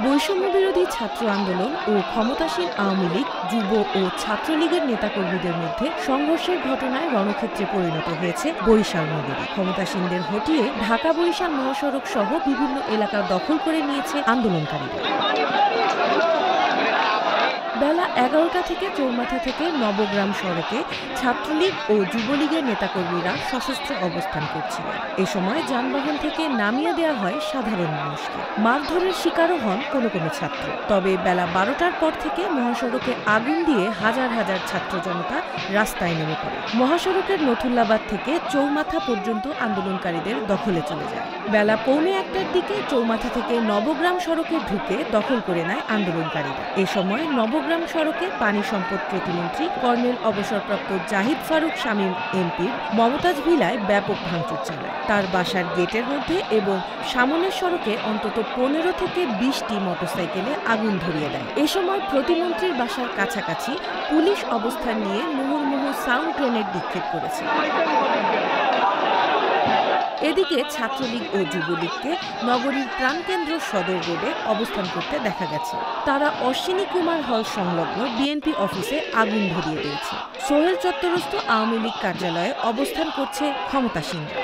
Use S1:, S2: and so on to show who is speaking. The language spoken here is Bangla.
S1: বৈষম্য বিরোধী ছাত্র আন্দোলন ও ক্ষমতাসীন আওয়ামী লীগ, যুব ও ছাত্রলীগের নেতাকর্মীদের মধ্যে সংঘর্ষের ঘটনায় রণক্ষেত্রে পরিণত হয়েছে বরিশাল নগরী। ক্ষমতাসীনদের হটিয়ে ঢাকা-বরিশাল মহাসড়ক সহ বিভিন্ন এলাকা দখল করে নিয়েছে আন্দোলনকারীরা। বেলা ১১টা থেকে চৌমাথা থেকে নবগ্রাম সড়কে ছাত্রলীগ ও যুবলীগের নেতাকর্মীরা সশস্ত্র অবস্থান করছিলেন। এ সময় যানবাহন থেকে নামিয়ে দেওয়া হয় সাধারণ মানুষকে। মারধরের শিকারও হন কোনো কোনো ছাত্র। তবে বেলা ১২টার পর থেকে মহাসড়কে আগুন দিয়ে হাজার হাজার ছাত্র জনতা রাস্তায় নেমে পড়ে। মহাসড়কের নথুল্লাবাদ থেকে চৌমাথা পর্যন্ত আন্দোলনকারীদের দখলে চলে যায়। বেলা ১:৩০টার দিকে চৌমাথা থেকে নবগ্রাম সড়কে ঢুকে দখল করে নেয় আন্দোলনকারীরা। এ সময় নবগ্রাম সড়কে পানি সম্পদ প্রতিমন্ত্রী কর্নেল অবসরপ্রাপ্ত জাহিদ ফারুক শামীম এমপির মমতাজ ভিলায় ব্যাপক ভাঙচুর চালায়। তার বাসার গেটের মধ্যে এবং সামনের সড়কে অন্তত ১৫ থেকে ২০টি মোটরসাইকেলে আগুন ধরিয়ে দেয়। এ সময় প্রতিমন্ত্রীর বাসার কাছাকাছি পুলিশ অবস্থান নিয়ে মুহুর্মুহু সাউন্ড গ্রেনেড নিক্ষেপ করেছে। এদিকে ছাত্রলীগ ও যুবলীগকে নগরীর প্রাণকেন্দ্র সদর রোডে অবস্থান করতে দেখা গেছে। তারা অশ্বিনী কুমার হল সংলগ্ন বিএনপি অফিসে আগুন ধরিয়ে দিয়েছে। সোহেল চত্বরস্থ আওয়ামী লীগ কার্যালয়ে অবস্থান করছে ক্ষমতাসীনরা।